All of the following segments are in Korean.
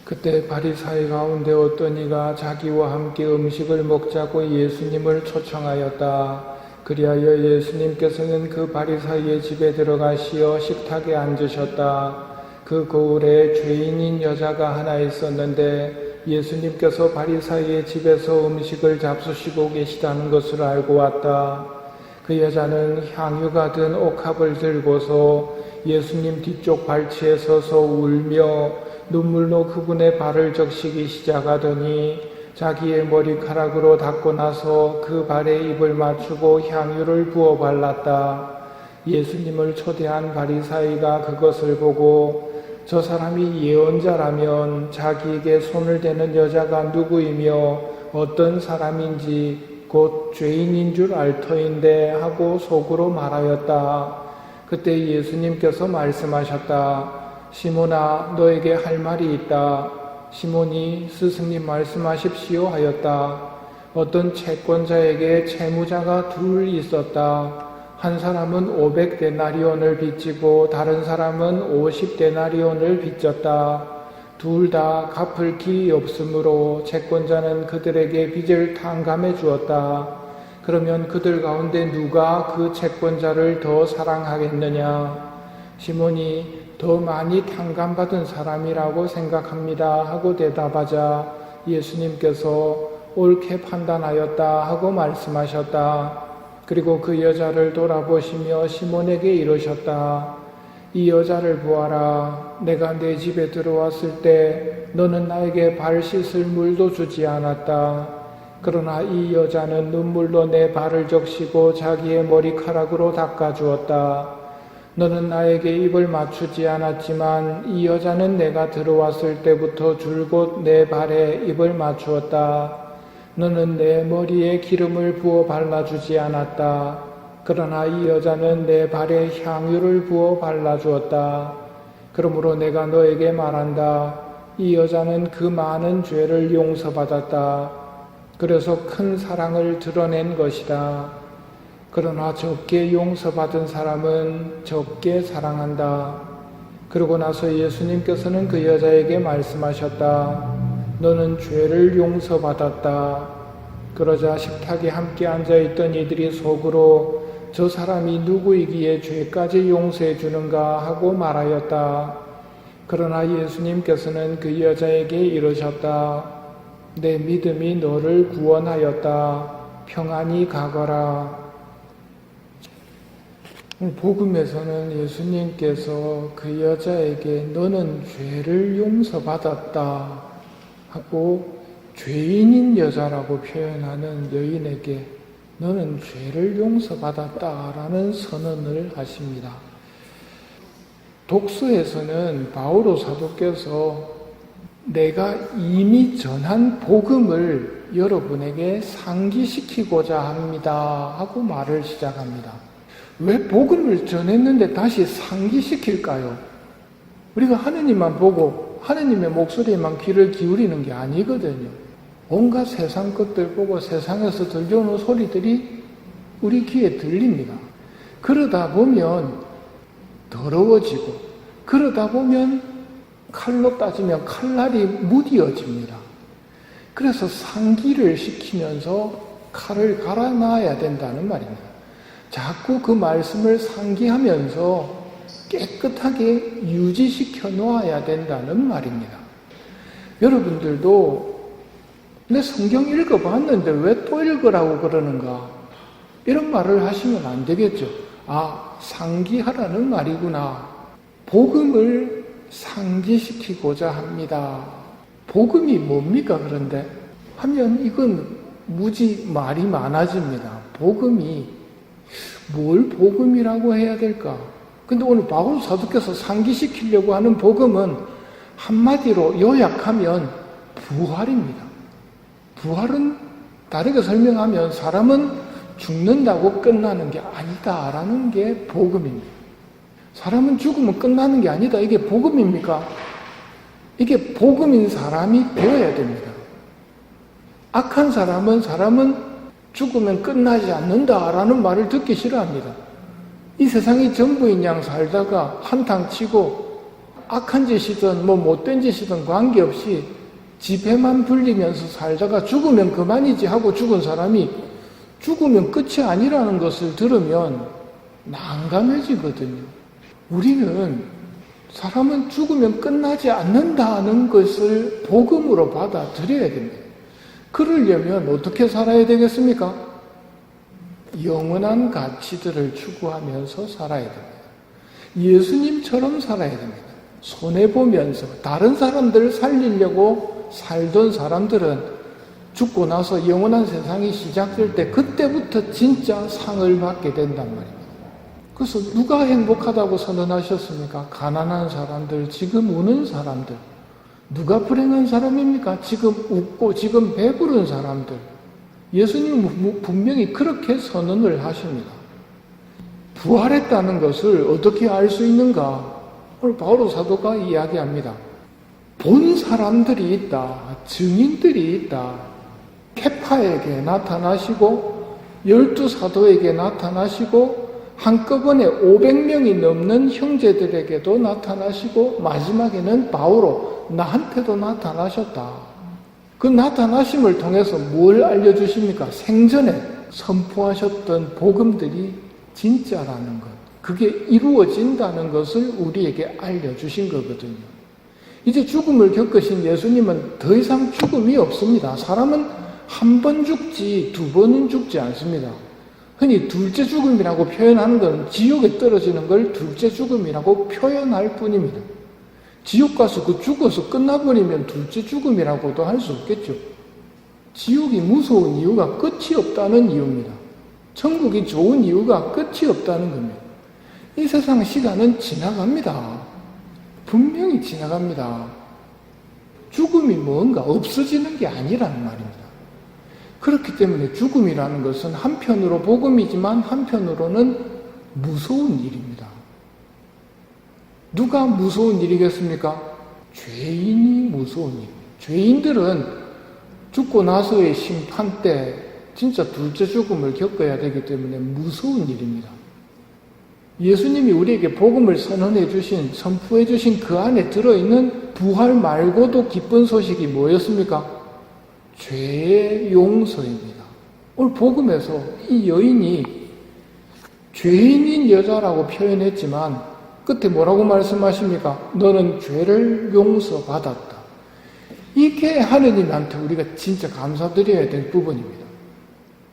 그때 바리사이 가운데 어떤 이가 자기와 함께 음식을 먹자고 예수님을 초청하였다. 그리하여 예수님께서는 그 바리사이의 집에 들어가시어 식탁에 앉으셨다. 그 거울에 죄인인 여자가 하나 있었는데 예수님께서 바리사이의 집에서 음식을 잡수시고 계시다는 것을 알고 왔다. 그 여자는 향유가 든 옥합을 들고서 예수님 뒤쪽 발치에 서서 울며 눈물로 그분의 발을 적시기 시작하더니 자기의 머리카락으로 닦고 나서 그 발에 입을 맞추고 향유를 부어 발랐다. 예수님을 초대한 바리사이가 그것을 보고 저 사람이 예언자라면 자기에게 손을 대는 여자가 누구이며 어떤 사람인지 곧 죄인인 줄 알 터인데 하고 속으로 말하였다. 그때 예수님께서 말씀하셨다. 시몬아, 너에게 할 말이 있다. 시몬이 스승님 말씀하십시오 하였다. 어떤 채권자에게 채무자가 둘 있었다. 한 사람은 500데나리온을 빚지고 다른 사람은 50데나리온을 빚졌다. 둘 다 갚을 길이 없으므로 채권자는 그들에게 빚을 탕감해 주었다. 그러면 그들 가운데 누가 그 채권자를 더 사랑하겠느냐? 시몬이 더 많이 탕감받은 사람이라고 생각합니다 하고 대답하자 예수님께서 옳게 판단하였다 하고 말씀하셨다. 그리고 그 여자를 돌아보시며 시몬에게 이르셨다. 이 여자를 보아라. 내가 내 집에 들어왔을 때 너는 나에게 발 씻을 물도 주지 않았다. 그러나 이 여자는 눈물로 내 발을 적시고 자기의 머리카락으로 닦아주었다. 너는 나에게 입을 맞추지 않았지만 이 여자는 내가 들어왔을 때부터 줄곧 내 발에 입을 맞추었다. 너는 내 머리에 기름을 부어 발라주지 않았다. 그러나 이 여자는 내 발에 향유를 부어 발라주었다. 그러므로 내가 너에게 말한다. 이 여자는 그 많은 죄를 용서받았다. 그래서 큰 사랑을 드러낸 것이다. 그러나 적게 용서받은 사람은 적게 사랑한다. 그러고 나서 예수님께서는 그 여자에게 말씀하셨다. 너는 죄를 용서받았다. 그러자 식탁에 함께 앉아있던 이들이 속으로 저 사람이 누구이기에 죄까지 용서해 주는가 하고 말하였다. 그러나 예수님께서는 그 여자에게 이르셨다. 내 믿음이 너를 구원하였다. 평안히 가거라. 복음에서는 예수님께서 그 여자에게 너는 죄를 용서받았다 하고 죄인인 여자라고 표현하는 여인에게 너는 죄를 용서받았다라는 선언을 하십니다. 독서에서는 바오로 사도께서 내가 이미 전한 복음을 여러분에게 상기시키고자 합니다 하고 말을 시작합니다. 왜 복음을 전했는데 다시 상기시킬까요? 우리가 하느님만 보고 하느님의 목소리에만 귀를 기울이는 게 아니거든요. 온갖 세상 것들 보고 세상에서 들려오는 소리들이 우리 귀에 들립니다. 그러다 보면 더러워지고 그러다 보면 칼로 따지면 칼날이 무뎌집니다. 그래서 상기를 시키면서 칼을 갈아놔야 된다는 말입니다. 자꾸 그 말씀을 상기하면서 깨끗하게 유지시켜 놓아야 된다는 말입니다. 여러분들도 내 성경 읽어봤는데 왜 또 읽으라고 그러는가? 이런 말을 하시면 안 되겠죠. 아, 상기하라는 말이구나. 복음을 상기시키고자 합니다. 복음이 뭡니까 그런데? 하면 이건 무지 말이 많아집니다. 복음이 뭘 복음이라고 해야 될까? 근데 오늘 바울 사도께서 상기시키려고 하는 복음은 한마디로 요약하면 부활입니다. 부활은 다르게 설명하면 사람은 죽는다고 끝나는 게 아니다라는 게 복음입니다. 사람은 죽으면 끝나는 게 아니다. 이게 복음입니까? 이게 복음인 사람이 되어야 됩니다. 악한 사람은 죽으면 끝나지 않는다라는 말을 듣기 싫어합니다. 이 세상이 전부인 양 살다가 한탕 치고 악한 짓이든 못된 짓이든 관계없이 지배만 불리면서 살다가 죽으면 그만이지 하고 죽은 사람이 죽으면 끝이 아니라는 것을 들으면 난감해지거든요. 우리는 사람은 죽으면 끝나지 않는다는 것을 복음으로 받아들여야 됩니다. 그러려면 어떻게 살아야 되겠습니까? 영원한 가치들을 추구하면서 살아야 됩니다. 예수님처럼 살아야 됩니다. 손해보면서 다른 사람들을 살리려고 살던 사람들은 죽고 나서 영원한 세상이 시작될 때 그때부터 진짜 상을 받게 된단 말입니다. 그래서 누가 행복하다고 선언하셨습니까? 가난한 사람들, 지금 우는 사람들. 누가 불행한 사람입니까? 지금 웃고 지금 배부른 사람들. 예수님은 분명히 그렇게 선언을 하십니다. 부활했다는 것을 어떻게 알 수 있는가? 오늘 바오로 사도가 이야기합니다. 본 사람들이 있다. 증인들이 있다. 케파에게 나타나시고 12사도에게 나타나시고 한꺼번에 500명이 넘는 형제들에게도 나타나시고 마지막에는 바오로 나한테도 나타나셨다. 그 나타나심을 통해서 뭘 알려주십니까? 생전에 선포하셨던 복음들이 진짜라는 것. 그게 이루어진다는 것을 우리에게 알려주신 거거든요. 이제 죽음을 겪으신 예수님은 더 이상 죽음이 없습니다. 사람은 한 번 죽지 두 번은 죽지 않습니다. 흔히 둘째 죽음이라고 표현하는 것은 지옥에 떨어지는 걸 둘째 죽음이라고 표현할 뿐입니다. 지옥 가서 죽어서 끝나버리면 둘째 죽음이라고도 할 수 없겠죠. 지옥이 무서운 이유가 끝이 없다는 이유입니다. 천국이 좋은 이유가 끝이 없다는 겁니다. 이 세상 시간은 지나갑니다. 분명히 지나갑니다. 죽음이 뭔가 없어지는 게 아니라는 말입니다. 그렇기 때문에 죽음이라는 것은 한편으로 복음이지만 한편으로는 무서운 일입니다. 누가 무서운 일이겠습니까? 죄인이 무서운 일. 죄인들은 죽고 나서의 심판 때 진짜 둘째 죽음을 겪어야 되기 때문에 무서운 일입니다. 예수님이 우리에게 복음을 선언해 주신, 선포해 주신 그 안에 들어있는 부활 말고도 기쁜 소식이 뭐였습니까? 죄의 용서입니다. 오늘 복음에서 이 여인이 죄인인 여자라고 표현했지만 끝에 뭐라고 말씀하십니까? 너는 죄를 용서받았다. 이게 하느님한테 우리가 진짜 감사드려야 될 부분입니다.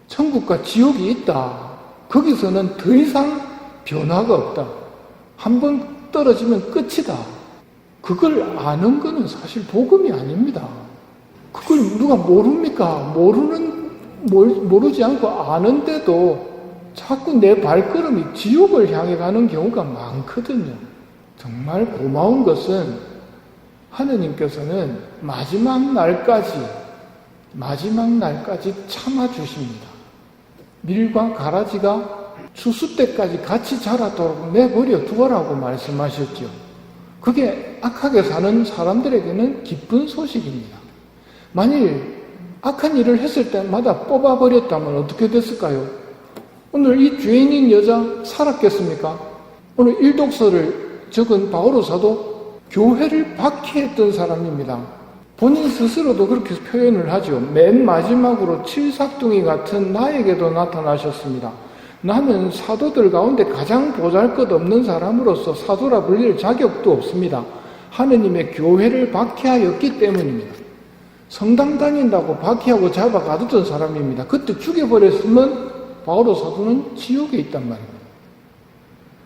천국과 지옥이 있다. 거기서는 더 이상 변화가 없다. 한번 떨어지면 끝이다. 그걸 아는 것은 사실 복음이 아닙니다. 그걸 누가 모릅니까? 모르지 않고 아는데도 자꾸 내 발걸음이 지옥을 향해 가는 경우가 많거든요. 정말 고마운 것은 하느님께서는 마지막 날까지 참아주십니다. 밀과 가라지가 추수 때까지 같이 자라도록 내버려 두어라고 말씀하셨죠. 그게 악하게 사는 사람들에게는 기쁜 소식입니다. 만일 악한 일을 했을 때마다 뽑아버렸다면 어떻게 됐을까요? 오늘 이 죄인인 여자 살았겠습니까? 오늘 일독서를 적은 바오로 사도 교회를 박해했던 사람입니다. 본인 스스로도 그렇게 표현을 하죠. 맨 마지막으로 칠삭둥이 같은 나에게도 나타나셨습니다. 나는 사도들 가운데 가장 보잘것없는 사람으로서 사도라 불릴 자격도 없습니다. 하느님의 교회를 박해하였기 때문입니다. 성당 다닌다고 박해하고 잡아가두던 사람입니다. 그때 죽여버렸으면 바오로 사도는 지옥에 있단 말입니다.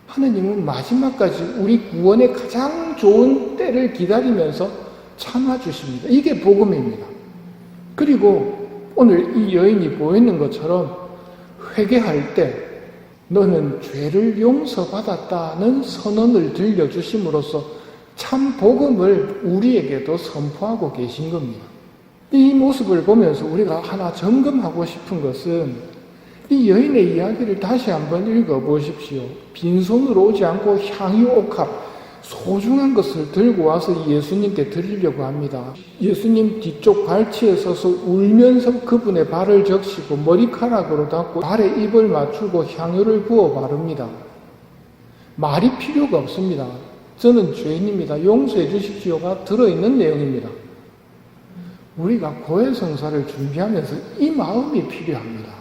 하느님은 마지막까지 우리 구원의 가장 좋은 때를 기다리면서 참아주십니다. 이게 복음입니다. 그리고 오늘 이 여인이 보이는 것처럼 회개할 때 너는 죄를 용서받았다는 선언을 들려주심으로써 참 복음을 우리에게도 선포하고 계신 겁니다. 이 모습을 보면서 우리가 하나 점검하고 싶은 것은 이 여인의 이야기를 다시 한번 읽어보십시오. 빈손으로 오지 않고 향유 옥합, 소중한 것을 들고 와서 예수님께 드리려고 합니다. 예수님 뒤쪽 발치에 서서 울면서 그분의 발을 적시고 머리카락으로 닦고 발에 입을 맞추고 향유를 부어 바릅니다. 말이 필요가 없습니다. 저는 죄인입니다. 용서해 주십시오가 들어있는 내용입니다. 우리가 고해성사를 준비하면서 이 마음이 필요합니다.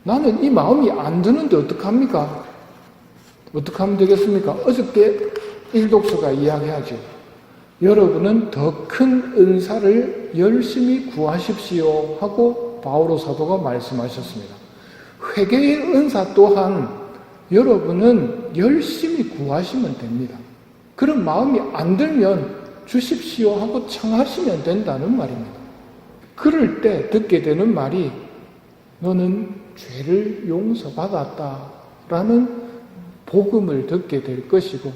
나는 이 마음이 안 드는데 어떡합니까? 어떻게 하면 되겠습니까? 어저께 일독서가 이야기하죠. 여러분은 더 큰 은사를 열심히 구하십시오 하고 바오로 사도가 말씀하셨습니다. 회개의 은사 또한 여러분은 열심히 구하시면 됩니다. 그런 마음이 안 들면 주십시오 하고 청하시면 된다는 말입니다. 그럴 때 듣게 되는 말이 너는 죄를 용서받았다라는 복음을 듣게 될 것이고,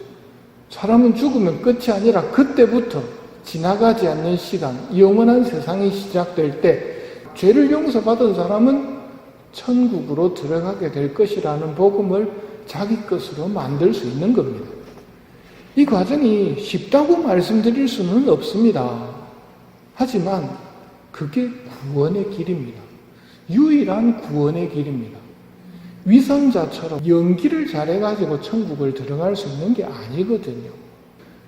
사람은 죽으면 끝이 아니라 그때부터 지나가지 않는 시간, 영원한 세상이 시작될 때 죄를 용서받은 사람은 천국으로 들어가게 될 것이라는 복음을 자기 것으로 만들 수 있는 겁니다. 이 과정이 쉽다고 말씀드릴 수는 없습니다. 하지만 그게 구원의 길입니다. 유일한 구원의 길입니다. 위선자처럼 연기를 잘해가지고 천국을 들어갈 수 있는 게 아니거든요.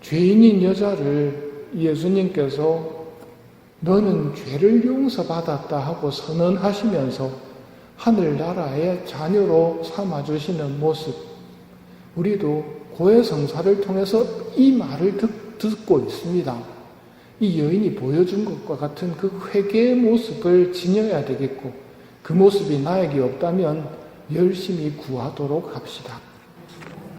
죄인인 여자를 예수님께서 너는 죄를 용서받았다 하고 선언하시면서 하늘나라의 자녀로 삼아주시는 모습, 우리도 고해성사를 통해서 이 말을 듣고 있습니다. 이 여인이 보여준 것과 같은 그 회개의 모습을 지녀야 되겠고, 그 모습이 나에게 없다면 열심히 구하도록 합시다.